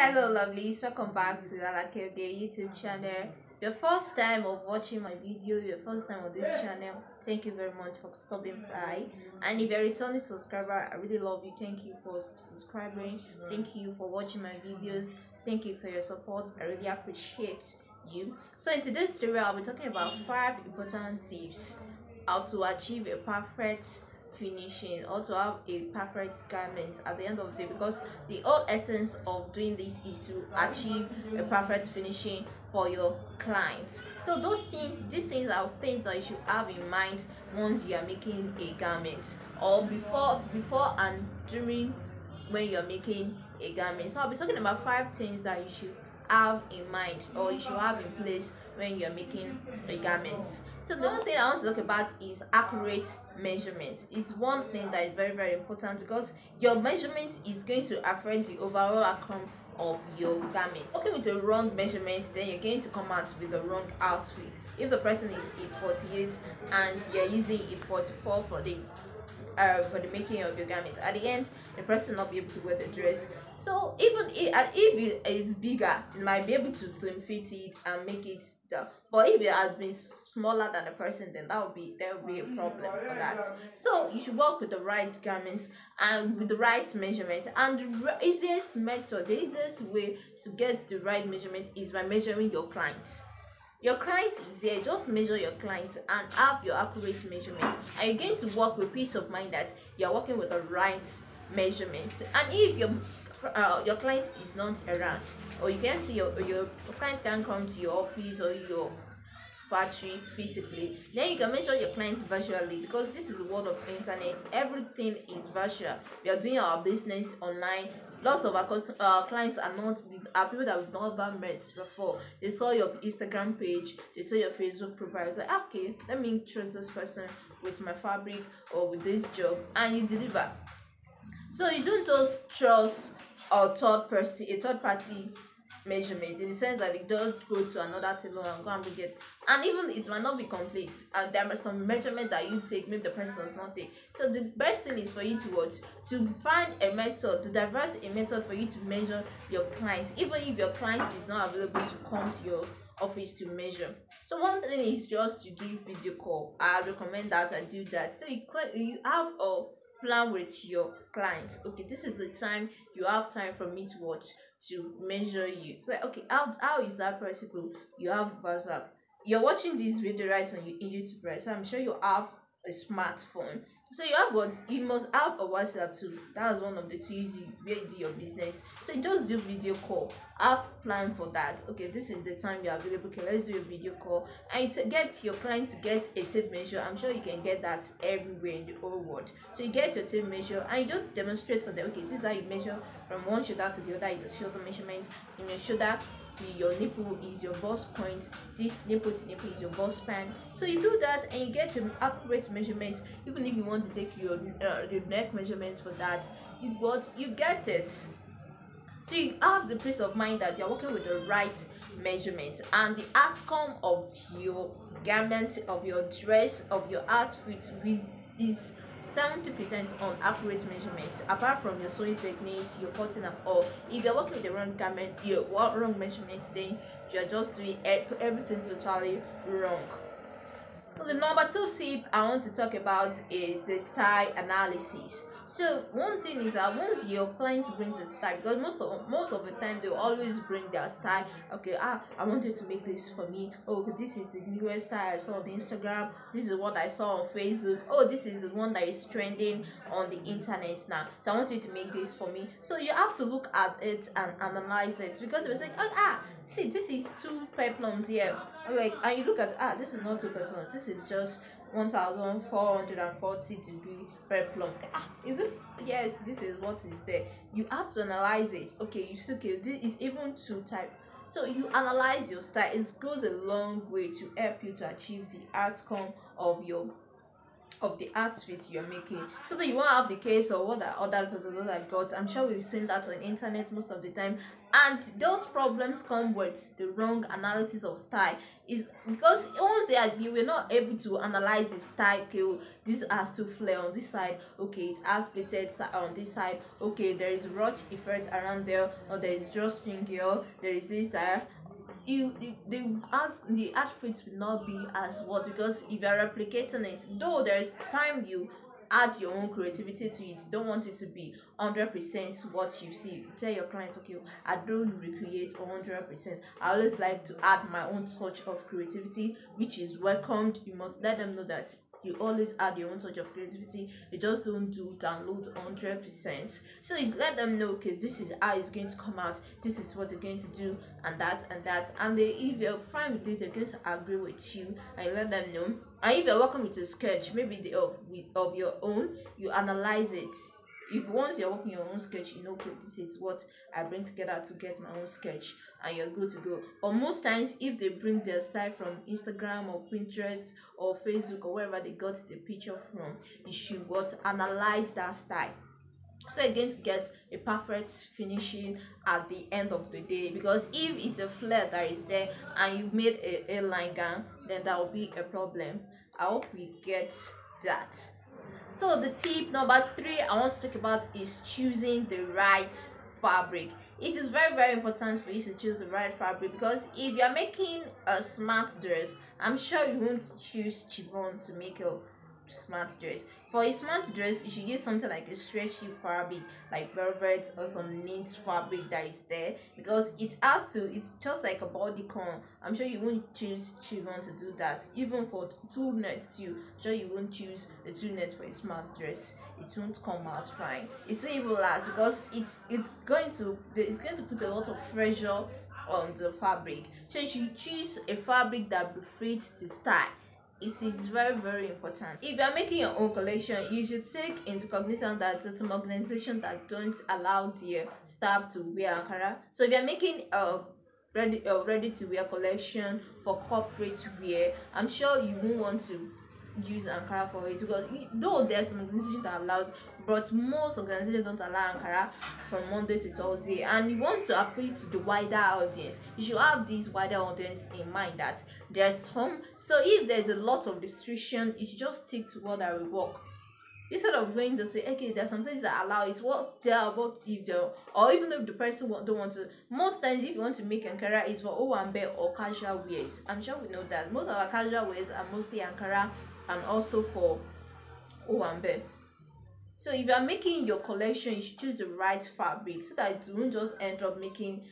Hello lovelies, welcome back to Alake Ode YouTube channel. Your first time of watching my video, your first time on this channel, thank you very much for stopping by. And if you're a returning subscriber, I really love you. Thank you for subscribing, thank you for watching my videos, thank you for your support. I really appreciate you. So in today's tutorial, I'll be talking about 5 important tips how to achieve a perfect finishing or to have a perfect garment at the end of the day, because the whole essence of doing this is to achieve a perfect finishing for your clients. So these things are things that you should have in mind once you are making a garment, or before and during when you're making a garment. So I'll be talking about 5 things that you should have in mind, or you should have in place when you're making a garment. So the one thing I want to talk about is accurate measurement. It's one thing that is very important, because your measurement is going to affect the overall outcome of your garment. Working with a wrong measurement, then you're going to come out with the wrong outfit. If the person is 8'48" and you're using 8'44" for the making of your garment, at the end the person will not be able to wear the dress. So even if it is bigger, you might be able to slim fit it and make it but if it has been smaller than the person, then there will be a problem for that. So you should work with the right garments and with the right measurement. And the easiest method, the easiest way to get the right measurement is by measuring your client. Your client is there, just measure your client and have your accurate measurement, and you're going to work with peace of mind that you're working with the right measurements. And if your client is not around, or you can't see your client can't come to your office or your factory physically, then you can measure your clients virtually, because this is the world of internet. Everything is virtual. We are doing our business online. Lots of our clients are people that we've never met before. They saw your Instagram page, they saw your Facebook profile. It's like, okay, let me trust this person with my fabric or with this job, and you deliver. So you don't just trust a third party measurement, in the sense that it does go to another tailor and go and bring it, and even it might not be complete, and there are some measurement that you take, maybe the person does not take. So the best thing is for you to find a method, to devise a method for you to measure your clients, even if your client is not available to come to your office to measure. So one thing is just to do video call. I recommend that I do that. So you have a plan with your clients. Okay, this is the time you have time for me to measure you. Like, okay, how is that possible? You have WhatsApp, you're watching this video right on your YouTube, right? So I'm sure you have a smartphone, so you must have a WhatsApp too. That's one of the tools where you do your business. So you just do video call, have plan for that. Okay, this is the time you're available. Okay, let's do a video call, and to get your client to get a tape measure. I'm sure you can get that everywhere in the whole world. So you get your tape measure and you just demonstrate for them. Okay, this is how you measure from one shoulder to the other. Is a shoulder measurement. In your shoulder to your nipple is your bust point, this nipple to nipple is your bust span. So you do that and you get an accurate measurement. Even if you want to take your the neck measurements for that, you get it. So you have the peace of mind that you're working with the right measurement, and the outcome of your garment, of your dress, of your outfit is 70% on accurate measurements, apart from your sewing techniques, your cutting and all. If you're working with the wrong garment, your wrong measurements, then you're just doing everything totally wrong. So the number 2 tip I want to talk about is the style analysis. So one thing is that once your client brings a style, because most of the time they always bring their style. Okay, I want you to make this for me. Oh, this is the newest style I saw on Instagram. This is what I saw on Facebook. Oh, this is the one that is trending on the internet now. So I want you to make this for me. So you have to look at it and analyze it, because they were saying, see, this is 2 peplums here. Like, and you look at, this is not 2 peplums. This is just 1440 degree peplum. Is it? Yes, this is what is there. You have to analyze it. Okay, this is even 2 type. So you analyze your style. It goes a long way to help you to achieve the outcome of your of the outfit you're making, so that you won't have the case of what the other person what I got. I'm sure we've seen that on internet most of the time, and those problems come with the wrong analysis of style. Is because all you were not able to analyze the style. Okay, oh, this has to flare on this side, okay, it has pleated on this side, okay, there is ruch effect around there, or there is just finger, there is this there. The outfit will not be as what, because if you're replicating it, though there's time you add your own creativity to it, you don't want it to be 100% what you see. You tell your clients, okay, I don't recreate 100%, I always like to add my own touch of creativity, which is welcomed. You must let them know that you always add your own touch of creativity. You just don't download 100%. So you let them know, okay, this is how it's going to come out, this is what you're going to do, and that, and if you're fine with it, they're going to agree with you, and you let them know. And if you're working with a sketch, maybe of your own, you analyze it. If once you're working your own sketch, you know, okay, this is what I bring together to get my own sketch, and you're good to go. Or most times, if they bring their style from Instagram or Pinterest or Facebook or wherever they got the picture from, you should analyze that style, so you're going to get a perfect finishing at the end of the day. Because if it's a flare that is there and you made a airline gown, then that will be a problem. I hope we get that. So the tip number 3 I want to talk about is choosing the right fabric. It is very important for you to choose the right fabric, because if you're making a smart dress, I'm sure you won't choose chiffon to make a smart dress. For a smart dress, you should use something like a stretchy fabric, like velvet or some knit fabric that is there, because it's just like a bodycon. I'm sure you won't choose chiffon to do that. Even for tulle net too, I'm sure you won't choose the tulle net for a smart dress. It won't come out fine. It won't even last, because it's going to put a lot of pressure on the fabric. So you should choose a fabric that befits the style. It is very important. If you're making your own collection, you should take into cognizance that there's some organizations that don't allow their staff to wear Ankara. So if you're making a ready to wear collection for corporate wear, I'm sure you won't want to use Ankara for it, because though there's some organization that allows, but most organizations don't allow Ankara from Monday to Thursday, and you want to appeal to the wider audience. You should have this wider audience in mind, that there's some, so if there's a lot of restriction, you should just stick to what that will work, instead of going to say, okay, there's some things that allow it, what they are, what if they, or even if the person don't want to. Most times, if you want to make Ankara, it's for Owambe or casual wears. I'm sure we know that most of our casual wears are mostly Ankara, and also for Owambe. So if you are making your collection, you should choose the right fabric, so that you won't just end up making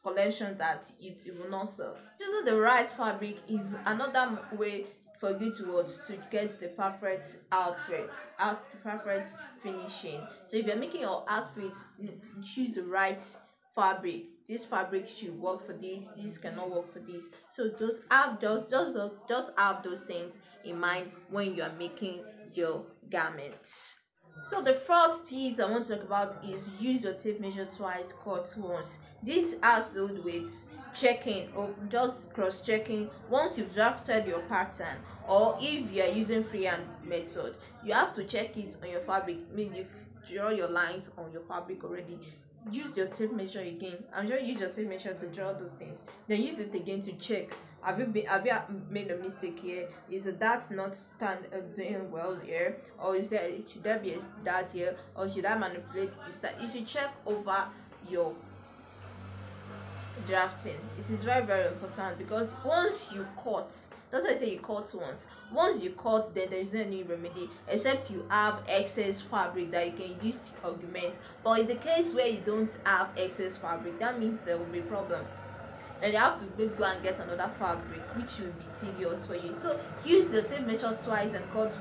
collection that it will not sell. Choosing the right fabric is another way for you to get the perfect perfect finishing. So if you're making your outfit, choose the right fabric. This fabric should work for this cannot work for this. So just have those things in mind when you are making your garments. So the fourth tips I want to talk about is use your tape measure twice, cut once. This has to do with checking, or just cross-checking once you've drafted your pattern, or if you are using freehand method, you have to check it on your fabric. Maybe you've drawn your lines on your fabric already, use your tape measure again. I'm sure you use your tape measure to draw those things, then use it again to check, have you made a mistake here? Is a dart not doing well here, or should there be a dart here, or should I manipulate this? That you should check over your drafting. It is very important, because once you cut, that's why I say you cut once you cut, then there is no any remedy except you have excess fabric that you can use to augment. But in the case where you don't have excess fabric, that means there will be a problem, and you have to go and get another fabric, which will be tedious for you. So use your tape measure twice and cut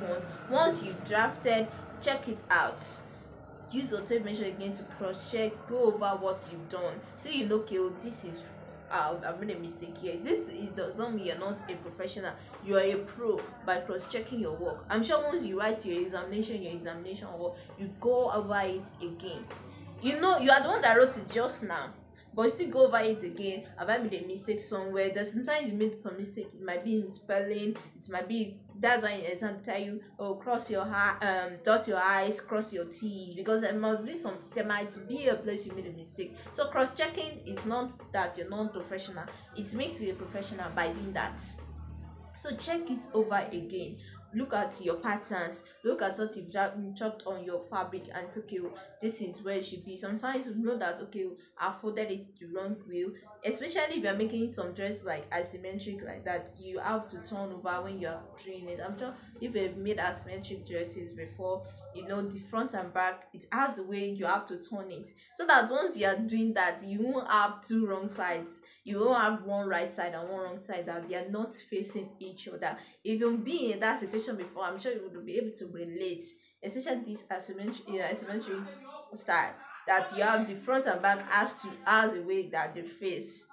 once you drafted, check it out. Use your tape measure again to cross check, go over what you've done, so you know, okay, oh, this is I've made a mistake here. It doesn't mean you're not a professional, you are a pro by cross checking your work. I'm sure once you write your examination work, you go over it again. You know, you are the one that wrote it just now, but you still go over it again. Have I made a mistake somewhere? There's sometimes you make some mistake, it might be in spelling, it might be, that's why in exam tell you, oh, cross your dot your i's, cross your t's, because there might be a place you made a mistake. So cross checking is not that you're not professional, it makes you a professional by doing that. So check it over again, look at your patterns, look at what you've chalked on your fabric, and it's okay, this is where it should be. Sometimes you know that, okay, I folded it the wrong way, especially if you're making some dress like asymmetric like that, you have to turn over when you're doing it. I'm sure if you've made asymmetric dresses before, you know the front and back, it has a way you have to turn it, so that once you are doing that, you won't have two wrong sides, you won't have one right side and one wrong side that they are not facing each other. If you've been in that situation before, I'm sure you would be able to relate, especially this asymmetric style, that you have the front and back has a way that they face.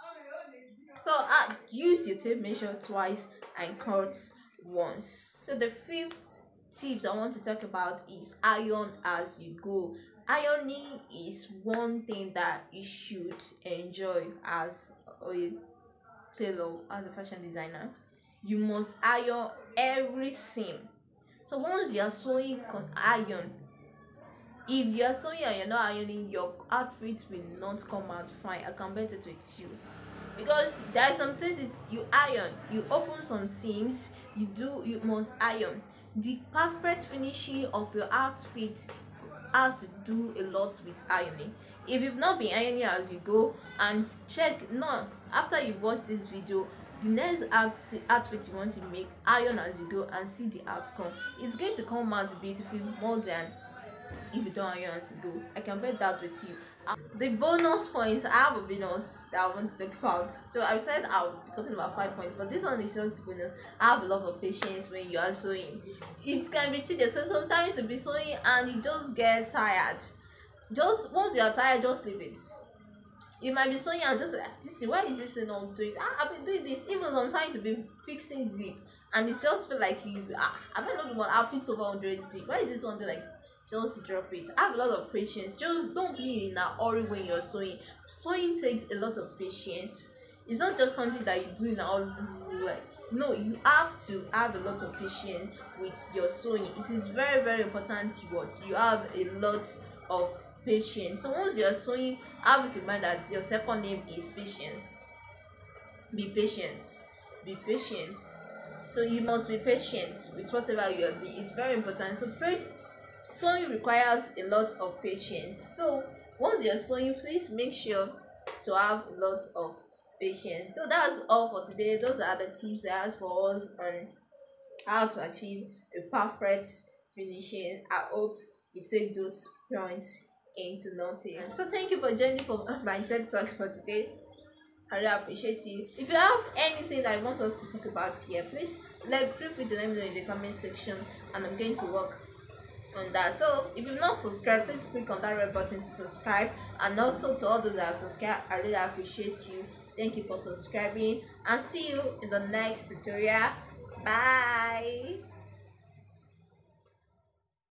So use your tape measure twice and cut once. So the fifth tips I want to talk about is iron as you go. Ironing is one thing that you should enjoy as a tailor, as a fashion designer. You must iron every seam. So once you are sewing iron, if you are sewing and you're not ironing, your outfit will not come out fine. I can bet it with you, because there are some places you iron, you open some seams, you must iron. The perfect finishing of your outfit has to do a lot with ironing. If you've not been ironing as you go, and check, no, after you watch this video, the next outfit you want to make, iron as you go and see the outcome. It's going to come out beautiful more than if you don't iron as you go. I can bet that with you. The bonus points, I have a bonus that I want to talk about. So I said I'll be talking about 5 points, but this one is just bonus. I have a lot of patience when you are sewing. It can be tedious, so sometimes you'll be sewing and you just get tired. Just once you are tired, just leave it. You might be sewing and just like, this thing, why is this thing not doing? I've been doing this. Even sometimes you'll be fixing zip and it just feel like you I might not be one, I'll fix over 100 zip. Why is this one thing like, just drop it? Have a lot of patience. Just don't be in a hurry when you're sewing. Sewing takes a lot of patience. It's not just something that you do in a hurry, like, no, you have to have a lot of patience with your sewing. It is very, very important you have a lot of patience. So once you're sewing, have it in mind that your second name is patient. Be patient. Be patient. So you must be patient with whatever you are doing. It's very important. So sewing requires a lot of patience. So once you're sewing, please make sure to have a lot of patience. So that's all for today. Those are the tips I have for us on how to achieve a perfect finishing. I hope you take those points into notice. So thank you for joining for my TED Talk for today. I really appreciate you. If you have anything that you want us to talk about here, please feel free to let me know in the comment section, and I'm going to work on that. So if you've not subscribed, please click on that red button to subscribe, and also to all those that have subscribed, I really appreciate you. Thank you for subscribing, and see you in the next tutorial. Bye.